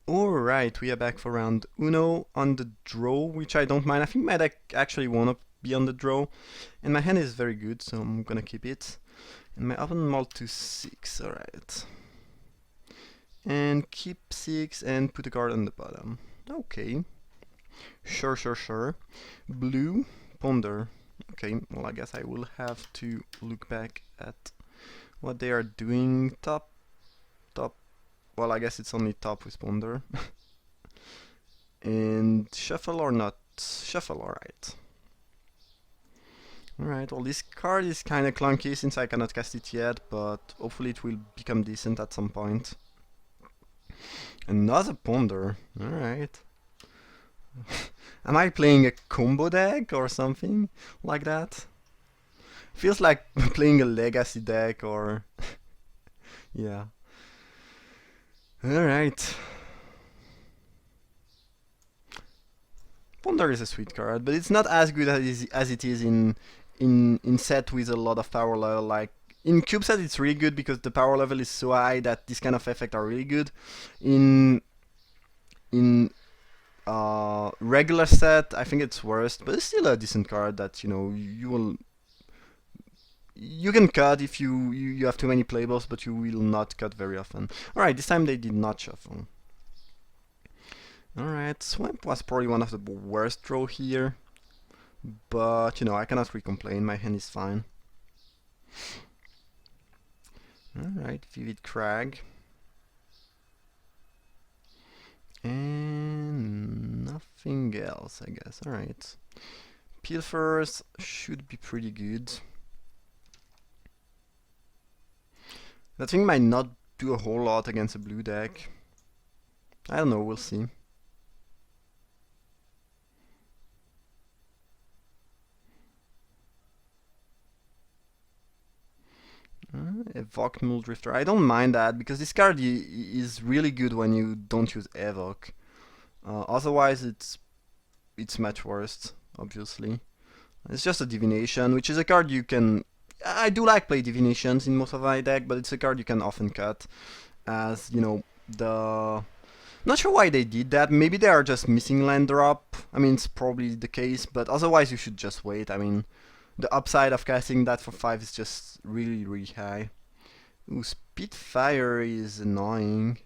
Alright, we are back for round Uno on the draw, which I don't mind. I think my deck actually wanna be on the draw. And my hand is very good, so I'm gonna keep it. And my opponent mulled to 6, alright. And keep 6 and put a card on the bottom. Okay. Sure. Blue, Ponder. Okay, well I guess I will have to look back at what they are doing. Top. Well, I guess it's only top with Ponder. And shuffle or not? Shuffle, alright. Alright, well this card is kinda clunky since I cannot cast it yet, but hopefully it will become decent at some point. Another Ponder, alright. Am I playing a combo deck or something like that? Feels like playing a legacy deck or... yeah. Alright. Ponder is a sweet card, but it's not as good as it is in set with a lot of power level. Like in cube set, it's really good because the power level is so high that this kind of effect are really good. In regular set, I think it's worst, but it's still a decent card that you can cut if you have too many playballs, but you will not cut very often. Alright, this time they did not shuffle. Alright, Swamp was probably one of the worst draw here. But, I cannot really complain, my hand is fine. Alright, Vivid Crag. And nothing else, I guess. Alright. Pilfers should be pretty good. That thing might not do a whole lot against a blue deck. I don't know, we'll see. Evoke Mulldrifter. I don't mind that because this card is really good when you don't use Evoke. Otherwise, it's much worse, obviously. It's just a Divination, which is a card you can... I do like play Divinations in most of my deck, but it's a card you can often cut. As, the... Not sure why they did that. Maybe they are just missing land drop. I mean, it's probably the case, but otherwise you should just wait. I mean, the upside of casting that for 5 is just really high. Ooh, Spitfire is annoying,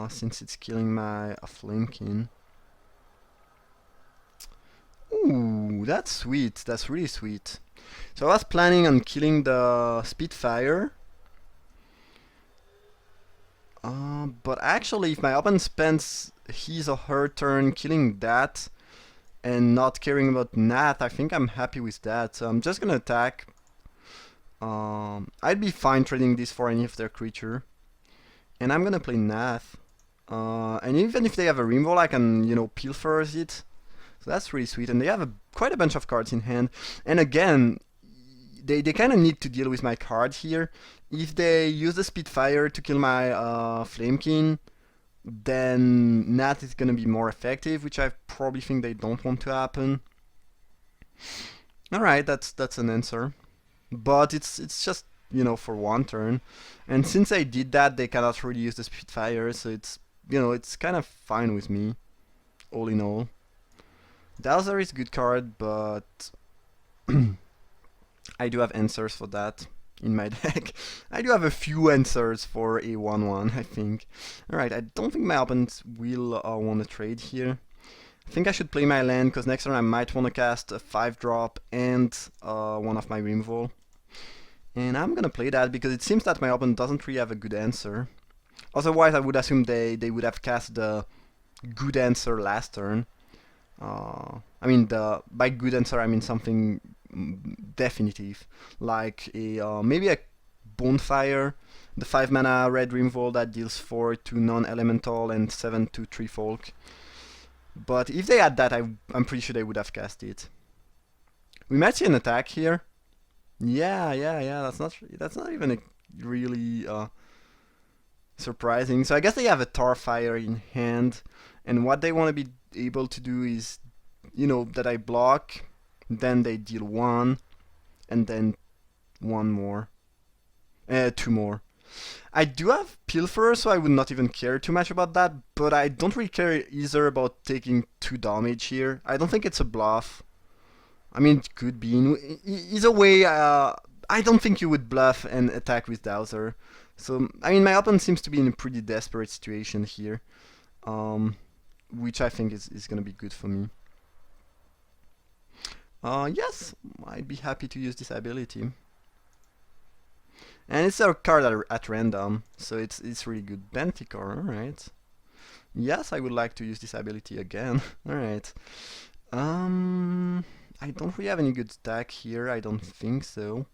since it's killing my Flamekin. Ooh, that's sweet. That's really sweet. So I was planning on killing the Spitfire. But actually, if my opponent spends his or her turn killing that and not caring about Nath, I think I'm happy with that. So I'm just gonna attack. I'd be fine trading this for any of their creature. And I'm gonna play Nath. And even if they have a removal, I can, pilfers it. So that's really sweet. And they have quite a bunch of cards in hand. And again, they kind of need to deal with my card here. If they use the Spitfire to kill my Flamekin, then Nat is gonna be more effective, which I probably think they don't want to happen. Alright, that's an answer. But it's just, for one turn. And since I did that, they cannot really use the Spitfire, so it's kind of fine with me, all in all. Dowser is a good card, but I do have answers for that in my deck. I do have a few answers for a 1-1, I think. Alright, I don't think my opponent will want to trade here. I think I should play my land, because next turn I might want to cast a 5-drop and one of my removal. And I'm gonna play that because it seems that my opponent doesn't really have a good answer. Otherwise I would assume they would have cast the good answer last turn. I mean, by good answer I mean something definitive, like maybe a Bonfire, the 5 mana red removal that deals 4 to non-elemental and 7 to 3 folk. But if they had that, I'm pretty sure they would have cast it. We might see an attack here. Yeah. That's not even really surprising. So I guess they have a Tarfire in hand, and what they want to be able to do is, that I block, then they deal 1, and then 1 more, 2 more. I do have Pilfer, so I would not even care too much about that, but I don't really care either about taking 2 damage here. I don't think it's a bluff. I mean, it could be. Either way, I don't think you would bluff and attack with Dowser. So, I mean, my opponent seems to be in a pretty desperate situation here, which I think is going to be good for me. Yes, I'd be happy to use this ability. And it's a card at random, so it's really good. Benticor, alright. Yes, I would like to use this ability again. Alright. I don't really have any good stack here, I don't think so.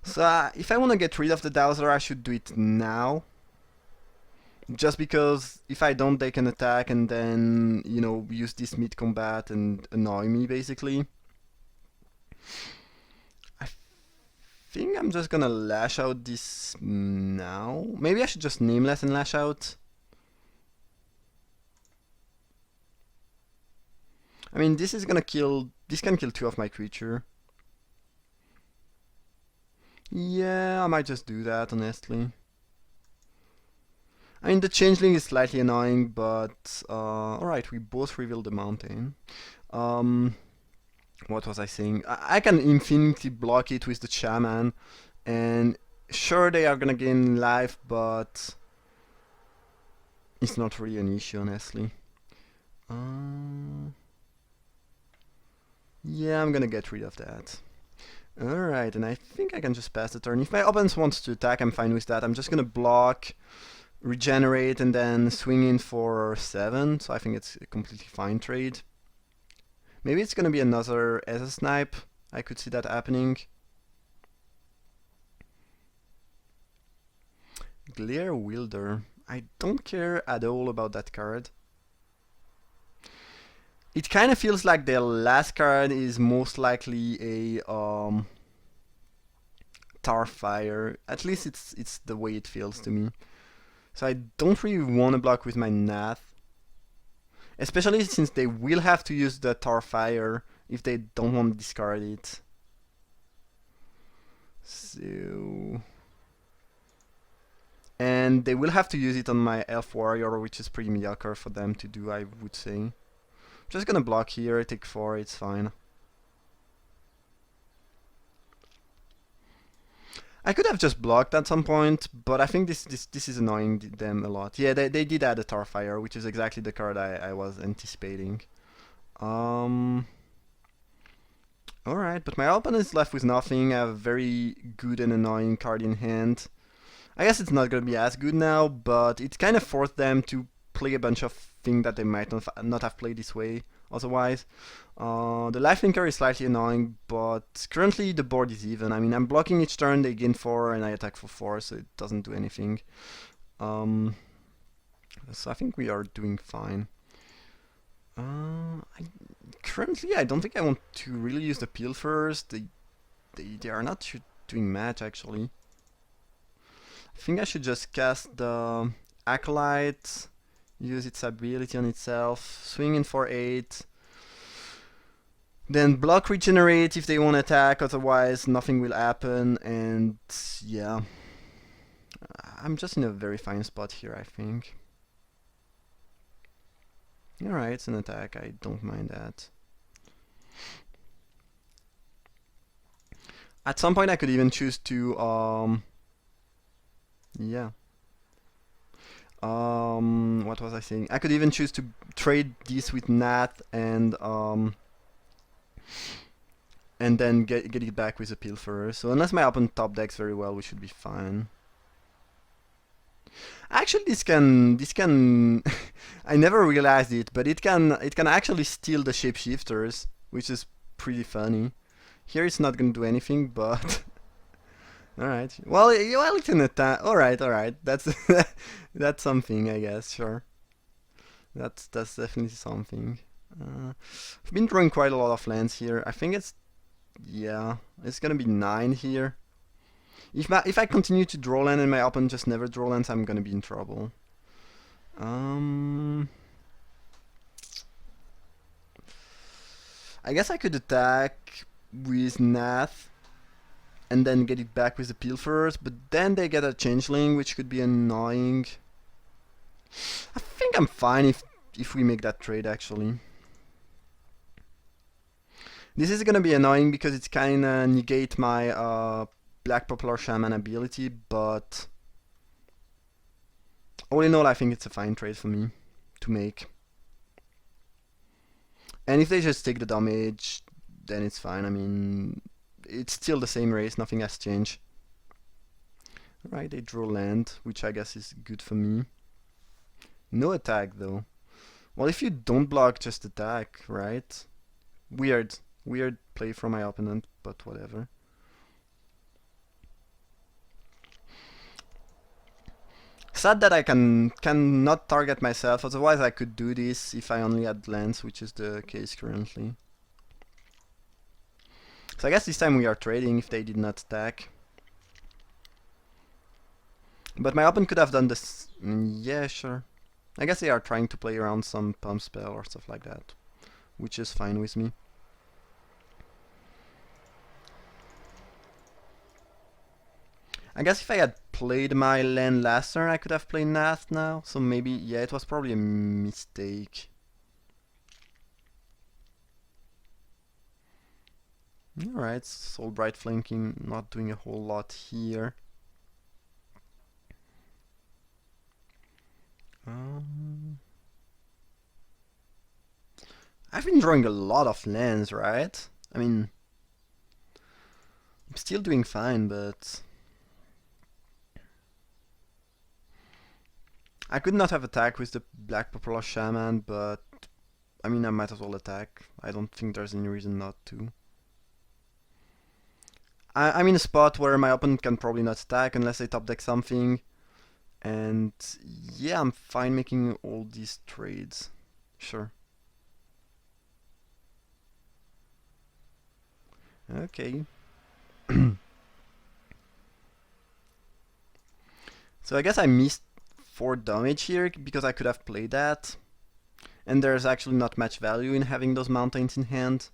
So if I want to get rid of the Dowser, I should do it now. Just because if I don't, they can attack and then, you know, use this mid-combat and annoy me, basically. I think I'm just gonna lash out this now. Maybe I should just Nameless and lash out. I mean, this is gonna kill... This can kill 2 of my creature. Yeah, I might just do that, honestly. I mean, the Changeling is slightly annoying, but... alright, we both revealed the mountain. What was I saying? I can infinitely block it with the Shaman, and sure, they are gonna gain life, but... it's not really an issue, honestly. Yeah, I'm gonna get rid of that. Alright, and I think I can just pass the turn. If my opponent wants to attack, I'm fine with that. I'm just gonna block, regenerate, and then swing in for 7, so I think it's a completely fine trade. Maybe it's gonna be another as a snipe. I could see that happening. Glare Wielder. I don't care at all about that card. It kind of feels like their last card is most likely a Starfire. At least it's the way it feels to me. So I don't really want to block with my Nath. Especially since they will have to use the Starfire if they don't want to discard it. So... and they will have to use it on my Elf Warrior, which is pretty mediocre for them to do, I would say. Just gonna block here, take 4, it's fine. I could have just blocked at some point, but I think this is annoying them a lot. Yeah, they did add a Starfire, which is exactly the card I was anticipating. Alright, but my opponent is left with nothing. I have a very good and annoying card in hand. I guess it's not gonna be as good now, but it kind of forced them to play a bunch of things that they might not have played this way otherwise. The lifelinker is slightly annoying, but currently the board is even. I mean, I'm blocking each turn, they gain 4, and I attack for 4, so it doesn't do anything. So I think we are doing fine. Currently, I don't think I want to really use the Pilfers. They are not doing much, actually. I think I should just cast the Acolyte, use its ability on itself, swing in for 8, then block regenerate if they want to attack, otherwise nothing will happen, and yeah. I'm just in a very fine spot here, I think. Alright, it's an attack, I don't mind that. At some point I could even choose to, yeah. What was I saying? I could even choose to trade this with Nat and then get it back with a Pilferer. So unless my opponent top decks very well, we should be fine. Actually, this can I never realized it, but it can actually steal the shapeshifters, which is pretty funny. Here it's not gonna do anything, but alright. Well, it's an attack. Alright. That's that's something, I guess. Sure. That's definitely something. I've been drawing quite a lot of lands here. I think it's gonna be 9 here. If I continue to draw land and my opponent just never draw lands, I'm gonna be in trouble. I guess I could attack. with Nath and then get it back with the Pilfers, but then they get a Changeling, which could be annoying. I think I'm fine if we make that trade, actually. This is gonna be annoying because it's kinda negate my Black Popular Shaman ability, but all in all, I think it's a fine trade for me to make. And if they just take the damage, then it's fine. I mean, it's still the same race, nothing has changed. Alright, they draw land, which I guess is good for me. No attack though. Well, if you don't block, just attack, right? Weird play from my opponent, but whatever. Sad that I cannot target myself, otherwise I could do this if I only had lands, which is the case currently. So I guess this time we are trading if they did not attack. But my opponent could have done this. Yeah, sure. I guess they are trying to play around some pump spell or stuff like that, which is fine with me. I guess if I had played my land last turn, I could have played Nath now. So maybe, yeah, it was probably a mistake. Alright, Soulbright flanking, not doing a whole lot here. I've been drawing a lot of lands, right? I mean, I'm still doing fine, but I could not have attacked with the Black Popular Shaman, but I mean, I might as well attack. I don't think there's any reason not to. I'm in a spot where my opponent can probably not attack unless they top deck something. And yeah, I'm fine making all these trades. Sure. Okay. So I guess I missed 4 damage here because I could have played that. And there's actually not much value in having those mountains in hand.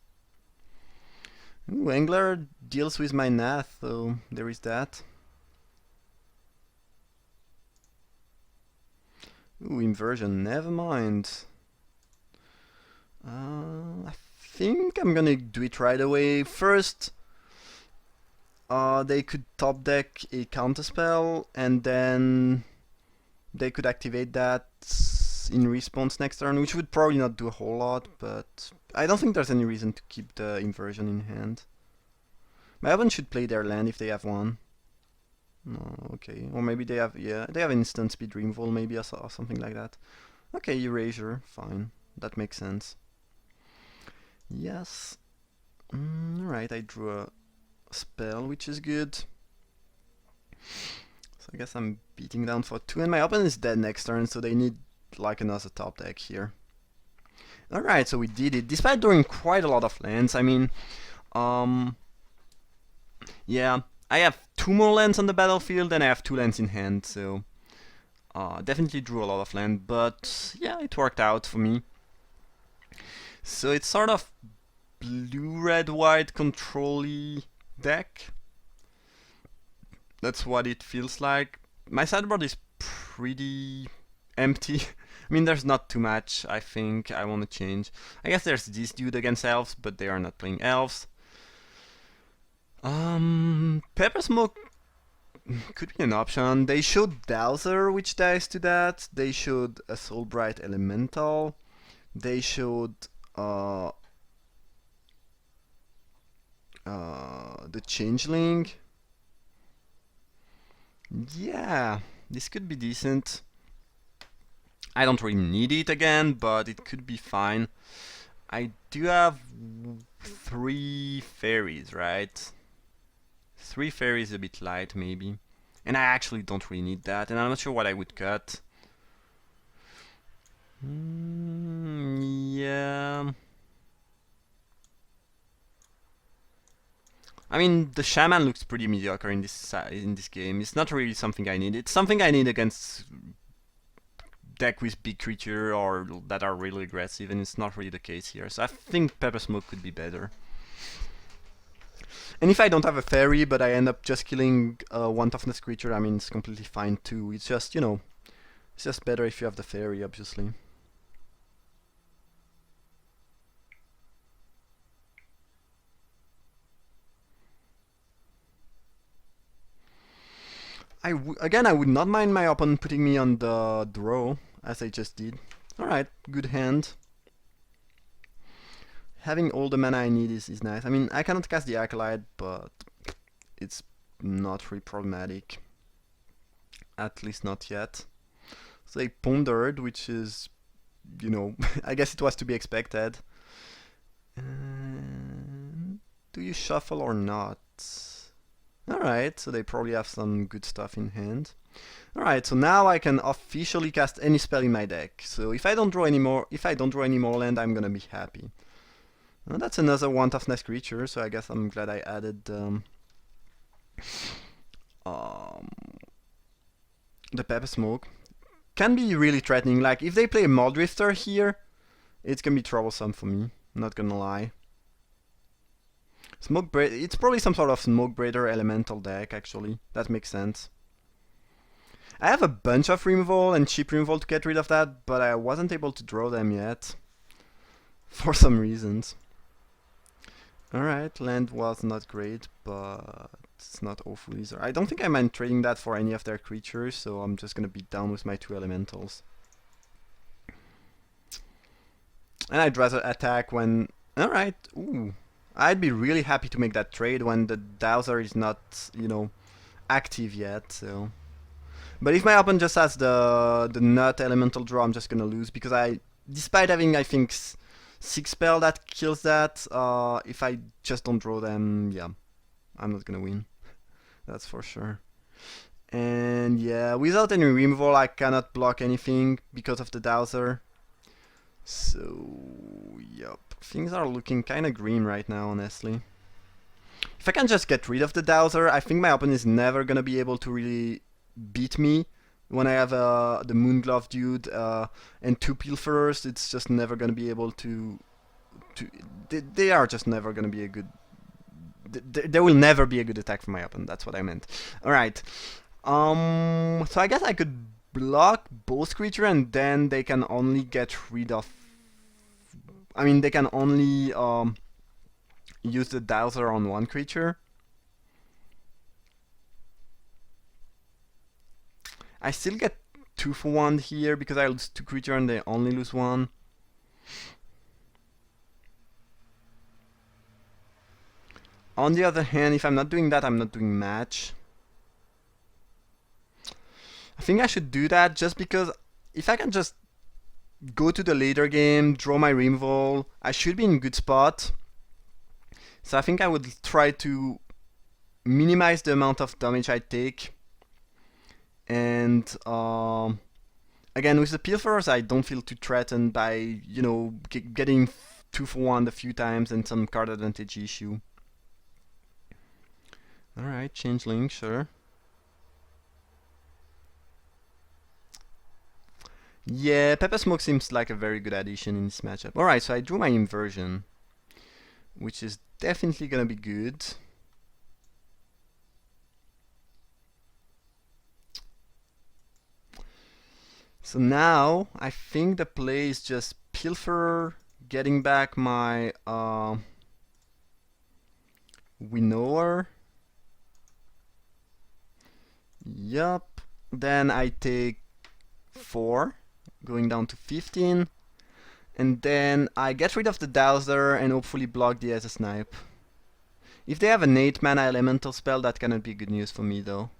Ooh, Angler deals with my Nath, so there is that. Ooh, inversion, never mind. I think I'm gonna do it right away. First, they could top deck a counterspell, and then they could activate that in response next turn, which would probably not do a whole lot, but I don't think there's any reason to keep the inversion in hand. My opponent should play their land if they have one. No, okay. Or maybe they have, yeah, they have instant speed Dreamfall maybe or something like that. Okay, Erasure, fine. That makes sense. Yes. Alright, I drew a spell, which is good. So I guess I'm beating down for 2, and my opponent is dead next turn, so they need like another top deck here. Alright, so we did it, despite drawing quite a lot of lands. I mean, yeah, I have 2 more lands on the battlefield, and I have 2 lands in hand, so definitely drew a lot of land, but yeah, it worked out for me. So it's sort of blue, red, white control-y deck. That's what it feels like. My sideboard is pretty empty. I mean, there's not too much I think I want to change. I guess there's this dude against elves, but they are not playing elves. Pepper Smoke could be an option. They showed Dowser, which dies to that. They showed a Soulbright Elemental. They showed the Changeling. Yeah, this could be decent. I don't really need it again, but it could be fine. I do have 3 fairies, right? 3 fairies a bit light, maybe. And I actually don't really need that, and I'm not sure what I would cut. Yeah. I mean, the Shaman looks pretty mediocre in this game. It's not really something I need. It's something I need against deck with big creature or that are really aggressive, and it's not really the case here. So I think Pepper Smoke could be better. And if I don't have a fairy, but I end up just killing one toughness creature, I mean, it's completely fine too. It's just, you know, it's just better if you have the fairy, obviously. Again, I would not mind my opponent putting me on the draw, as I just did. Alright, good hand. Having all the mana I need is nice. I mean, I cannot cast the Acolyte, but it's not really problematic. At least not yet. So they pondered, which is, you know, I guess it was to be expected. Do you shuffle or not? Alright, so they probably have some good stuff in hand. Alright, so now I can officially cast any spell in my deck. So if I don't draw any more land, I'm gonna be happy. Well, that's another one toughness creature, so I guess I'm glad I added the Pepper Smoke. Can be really threatening. Like if they play a Muldrifter here, it's gonna be troublesome for me. Not gonna lie. It's probably some sort of Smoke Breather elemental deck, actually. That makes sense. I have a bunch of removal and cheap removal to get rid of that, but I wasn't able to draw them yet. For some reasons. Alright, land was not great, but it's not awful either. I don't think I mind trading that for any of their creatures, so I'm just gonna be down with my 2 elementals. And I'd rather attack when... Alright, ooh. I'd be really happy to make that trade when the Dowser is not, you know, active yet, so... But if my opponent just has the nut elemental draw, I'm just gonna lose, because despite having, I think, 6 spell that kills that, if I just don't draw them, yeah, I'm not gonna win. That's for sure. And yeah, without any removal, I cannot block anything because of the Dowser. So, yup. Things are looking kinda grim right now, honestly. If I can just get rid of the Dowser, I think my opponent is never gonna be able to really beat me. When I have the Moonglove dude and 2 Pilferers, it's just never gonna be able to... They are just never gonna be a good... There will never be a good attack from my opponent, that's what I meant. Alright. So I guess I could block both creature and then they can only get rid of... I mean, they can only use the Dowser on one creature. I still get 2 for 1 here because I lose 2 creature and they only lose 1. On the other hand, if I'm not doing that, I'm not doing match. I think I should do that just because if I can just go to the later game, draw my removal, I should be in good spot. So I think I would try to minimize the amount of damage I take. And again, with the Pilferers, I don't feel too threatened by, you know, getting 2 for 1 a few times and some card advantage issue. Alright, Changeling, sure. Yeah, Pepper Smoke seems like a very good addition in this matchup. Alright, so I drew my inversion, which is definitely gonna be good. So now, I think the play is just Pilfer, getting back my Winnower. Yup. Then I take 4, going down to 15. And then I get rid of the Dowser and hopefully block the as snipe. If they have an 8 mana elemental spell, that cannot be good news for me though.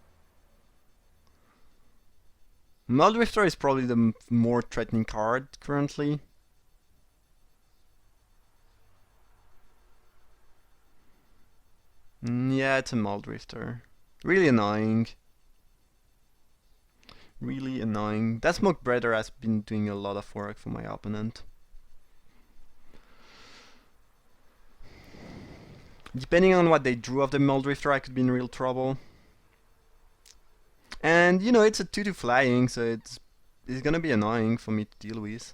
Muldrifter is probably the more threatening card currently. Yeah, it's a Muldrifter. Really annoying. Really annoying. That Smoke Breather has been doing a lot of work for my opponent. Depending on what they drew of the Muldrifter, I could be in real trouble. And you know, it's a 2/2 flying, so it's gonna be annoying for me to deal with.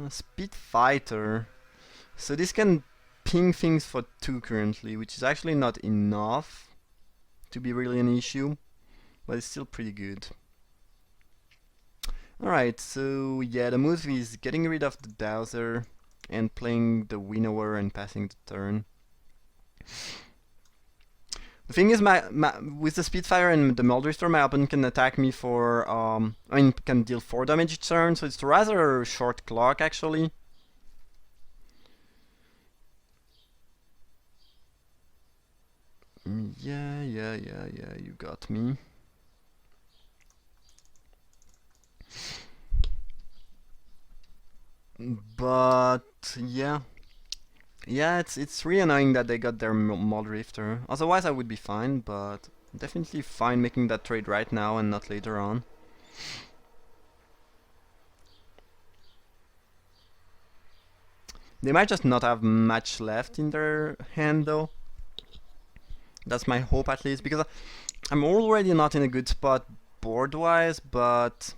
Speed Fighter. So this can ping things for 2 currently, which is actually not enough to be really an issue, but it's still pretty good. Alright, so yeah, the move is getting rid of the Dowser and playing the Winnower and passing the turn. The thing is, with the Spitfire and the Muldrifter, my opponent can attack me for, can deal 4 damage each turn, so it's a rather short clock, actually. Yeah, you got me. But, yeah. Yeah, it's really annoying that they got their Muldrifter. Otherwise I would be fine, but definitely fine making that trade right now and not later on. They might just not have much left in their hand though. That's my hope at least, because I'm already not in a good spot board-wise, but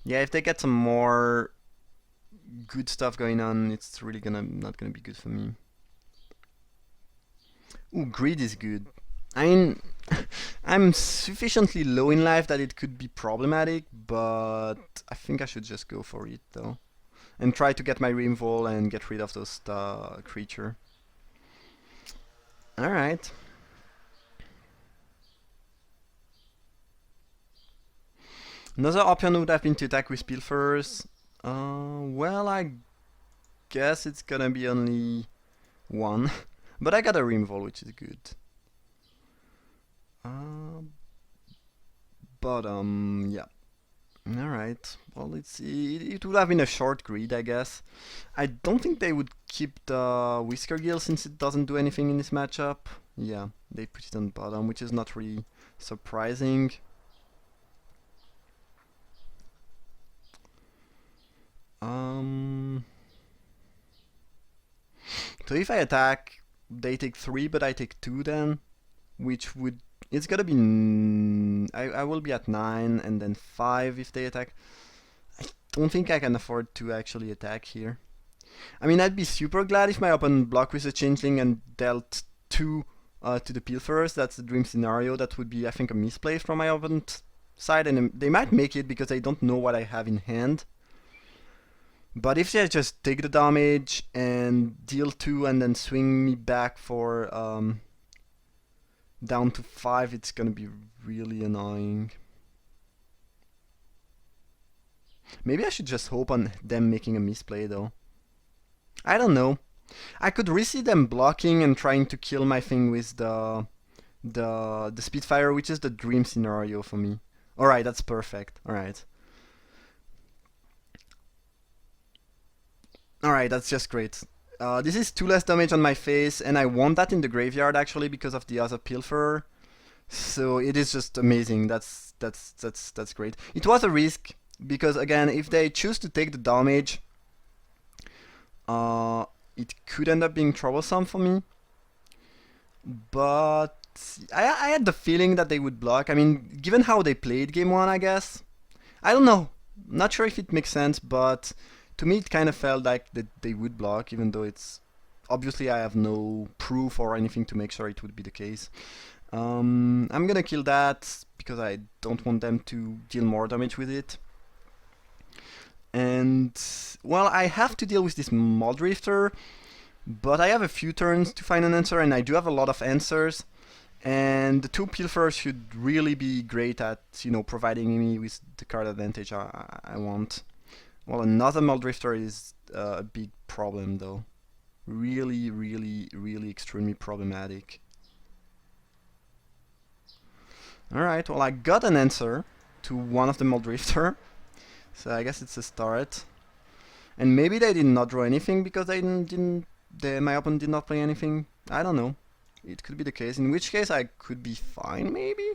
yeah, if they get some more good stuff going on, it's really not gonna be good for me. Ooh, greed is good. I mean, I'm sufficiently low in life that it could be problematic, but I think I should just go for it though. And try to get my Rimvol and get rid of those creature. Alright. Another option would have been to attack with Pilfers. Well, I guess it's gonna be only one. But I got a Rimvol, which is good. Yeah. Alright, well, let's see. It would have been a short greed, I guess. I don't think they would keep the Whisker Gill since it doesn't do anything in this matchup. Yeah, they put it on bottom, which is not really surprising. So if I attack, they take 3, but I take 2 then, which would... It's gonna be... I will be at 9 and then 5 if they attack. I don't think I can afford to actually attack here. I mean, I'd be super glad if my opponent blocked with a Changeling and dealt 2 to the Pilferers. That's the dream scenario. That would be, I think, a misplay from my opponent's side, and they might make it because they don't know what I have in hand. But if they just take the damage and deal 2 and then swing me back for down to 5, it's gonna be really annoying. Maybe I should just hope on them making a misplay though. I don't know. I could really see them blocking and trying to kill my thing with the Spitfire, which is the dream scenario for me. Alright, that's perfect. Alright. Alright, that's just great. This is 2 less damage on my face, and I want that in the graveyard actually because of the other Pilferer. So it is just amazing. That's great. It was a risk because again, if they choose to take the damage, it could end up being troublesome for me. But I had the feeling that they would block. I mean, given how they played game 1, I guess. I don't know. Not sure if it makes sense, but to me it kind of felt like that they would block, even though it's... Obviously I have no proof or anything to make sure it would be the case. I'm gonna kill that because I don't want them to deal more damage with it. And, well, I have to deal with this Muldrifter, but I have a few turns to find an answer, and I do have a lot of answers. And the 2 Pilfers should really be great at, you know, providing me with the card advantage I want. Well, another Muldrifter is a big problem, though. Really extremely problematic. Alright, well, I got an answer to one of the Muldrifter. So I guess it's a start. And maybe they did not draw anything because my opponent did not play anything. I don't know. It could be the case. In which case I could be fine, maybe?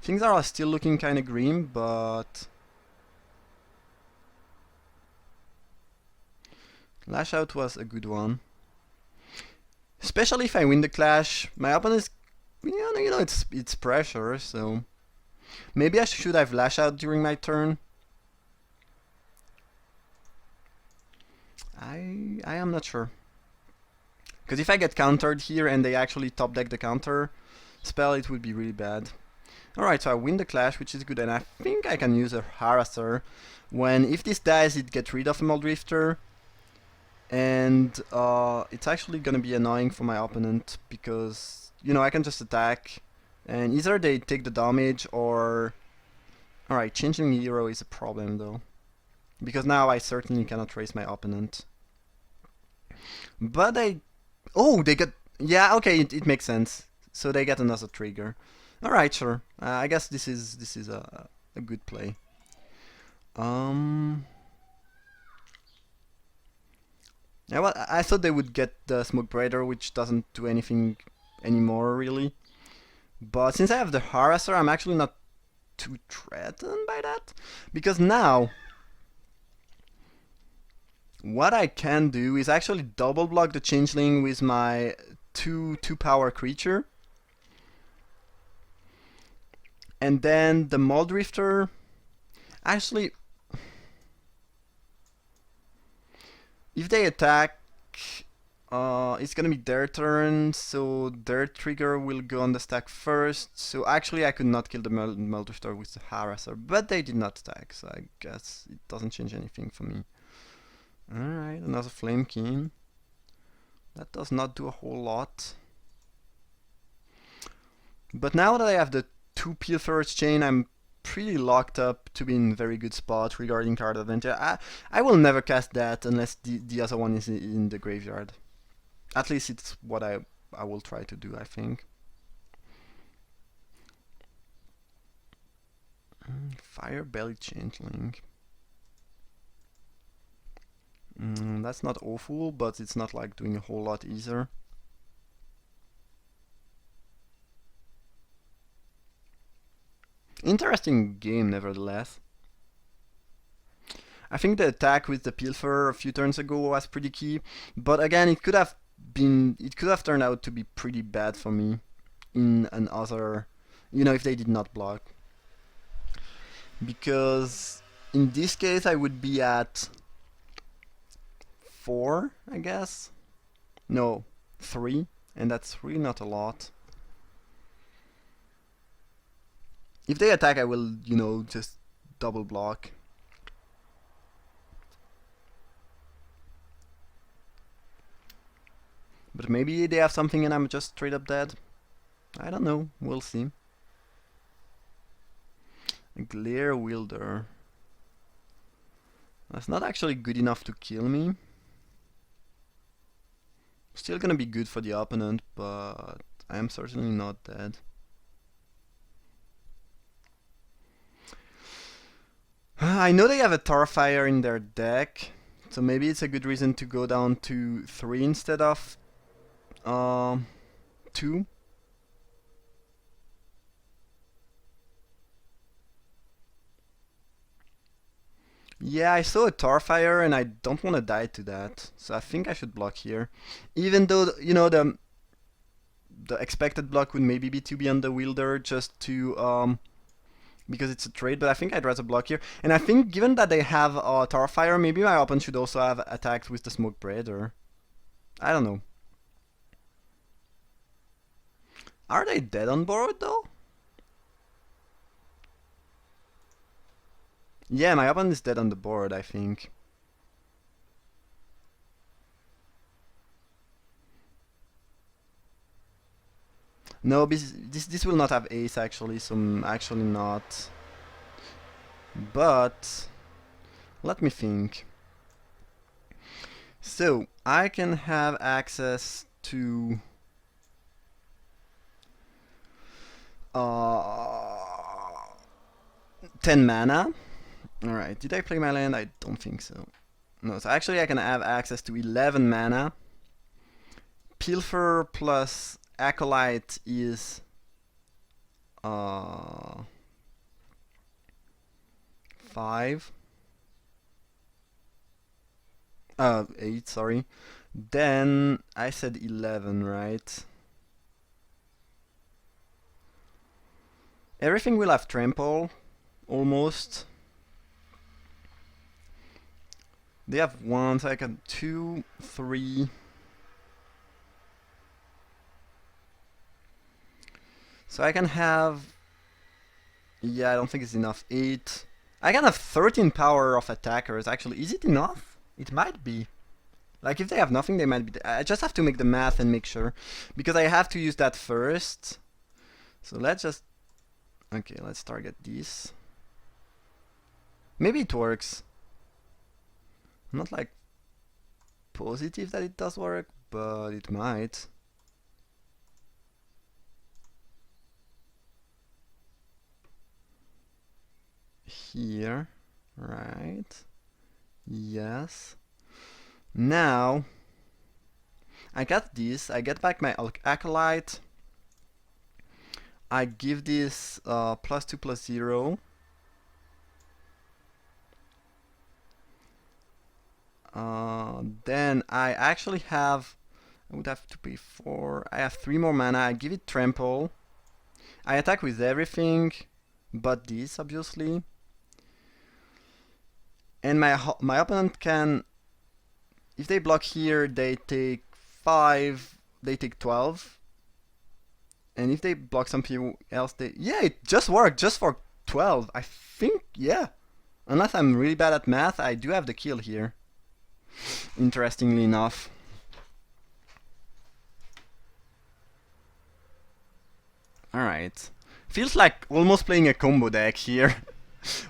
Things are still looking kinda grim, but... Lash Out was a good one. Especially if I win the clash. My opponent is... You know, it's pressure, so... Maybe I should have Lash Out during my turn. I am not sure. Because if I get countered here and they actually top deck the counter spell, it would be really bad. Alright, so I win the clash, which is good, and I think I can use a harasser when, if this dies, it gets rid of a Muldrifter, and it's actually gonna be annoying for my opponent because, you know, I can just attack and either they take the damage or... Alright, changing hero is a problem though, because now I certainly cannot raise my opponent. But they... Oh, they get... Yeah, okay, it makes sense. So they get another trigger. Alright, sure. I guess this is a good play. Yeah, well, I thought they would get the Smoke Braider, which doesn't do anything anymore, really. But since I have the Harasser, I'm actually not too threatened by that. Because now, what I can do is actually double block the Changeling with my 2-power creature. And then the Muldrifter, actually, if they attack, it's gonna be their turn, so their trigger will go on the stack first. So actually I could not kill the Muldrifter with the Harasser, but they did not attack, so I guess it doesn't change anything for me. Alright, another Flame King. That does not do a whole lot. But now that I have the 2 Pilfer's Chain, I'm pretty locked up to be in very good spot regarding card advantage. I will never cast that unless the other one is in the graveyard. At least it's what I will try to do, I think. Fire Belly Changeling. That's not awful, but it's not like doing a whole lot either. Interesting game, nevertheless. I think the attack with the Pilfer a few turns ago was pretty key, but again, it could have turned out to be pretty bad for me in another, you know, if they did not block. Because in this case, I would be at 4, I guess. No, 3, and that's really not a lot. If they attack, I will, you know, just double block. But maybe they have something and I'm just straight up dead. I don't know, we'll see. A Glare Wielder. That's not actually good enough to kill me. Still gonna be good for the opponent, but I am certainly not dead. I know they have a Starfire in their deck, so maybe it's a good reason to go down to 3 instead of 2. Yeah, I saw a Starfire and I don't want to die to that, so I think I should block here. Even though, you know, the expected block would maybe be to be on the Wielder just to because it's a trade, but I think I'd rather block here. And I think given that they have Starfire, maybe my opponent should also have attacked with the Smoke Braider. I don't know. Are they dead on board though? Yeah, my opponent is dead on the board, I think. No, this will not have ace actually, so I'm actually not. But let me think. So I can have access to 10 mana. Alright, did I play my land? I don't think so. No, so actually I can have access to 11 mana. Pilfer plus Acolyte is 5. 8, sorry. Then I said 11, right? Everything will have trample, almost. They have 1, so I can 2, 3. So I can have... Yeah, I don't think it's enough. 8. I can have 13 power of attackers, actually. Is it enough? It might be. Like, if they have nothing, they might be... I just have to make the math and make sure. Because I have to use that first. So let's just... Okay, let's target this. Maybe it works. I'm not, like, positive that it does work, but it might. Here, right? Yes. Now, I got this. I get back my acolyte. I give this +2/+0. Then I actually have... I would have to pay 4. I have 3 more mana. I give it trample. I attack with everything but this, obviously. And my opponent can... If they block here, they take 5. They take 12. And if they block something else, they... Yeah, it just worked, just for 12. I think, yeah. Unless I'm really bad at math, I do have the kill here. Interestingly enough. Alright. Feels like almost playing a combo deck here.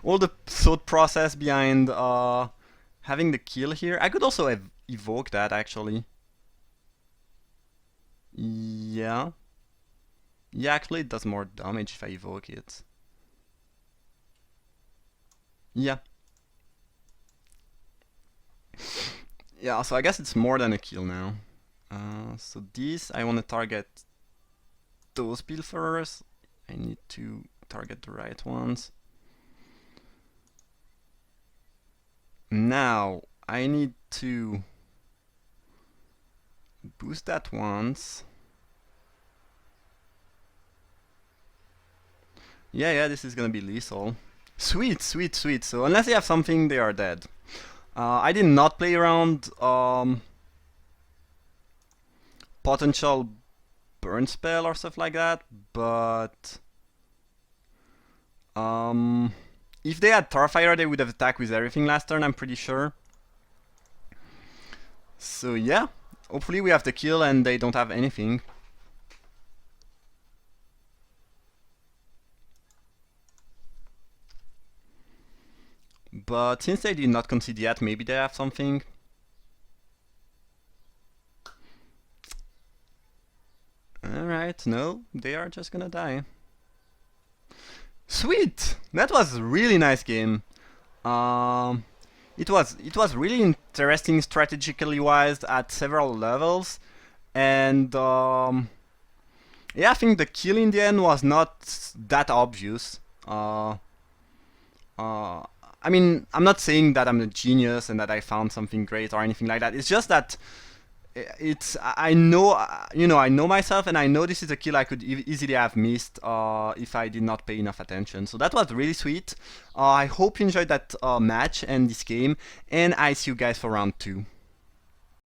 All the thought process behind having the kill here. I could also evoke that, actually. Yeah. Yeah, actually it does more damage if I evoke it. Yeah. Yeah, so I guess it's more than a kill now. So this, I want to target those pilfers. I need to target the right ones. Now, I need to boost that once. Yeah, this is gonna be lethal. Sweet. So unless they have something, they are dead. I did not play around potential burn spell or stuff like that, but if they had Starfire, they would have attacked with everything last turn, I'm pretty sure. So yeah, hopefully we have the kill and they don't have anything. But since they did not concede yet, maybe they have something. Alright, no, they are just gonna die. Sweet! That was a really nice game. It was really interesting strategically wise at several levels, and yeah, I think the kill in the end was not that obvious. I mean, I'm not saying that I'm a genius and that I found something great or anything like that. It's just that I know, I know myself, and I know this is a kill I could easily have missed if I did not pay enough attention. So that was really sweet. I hope you enjoyed that match and this game, and I see you guys for round 2.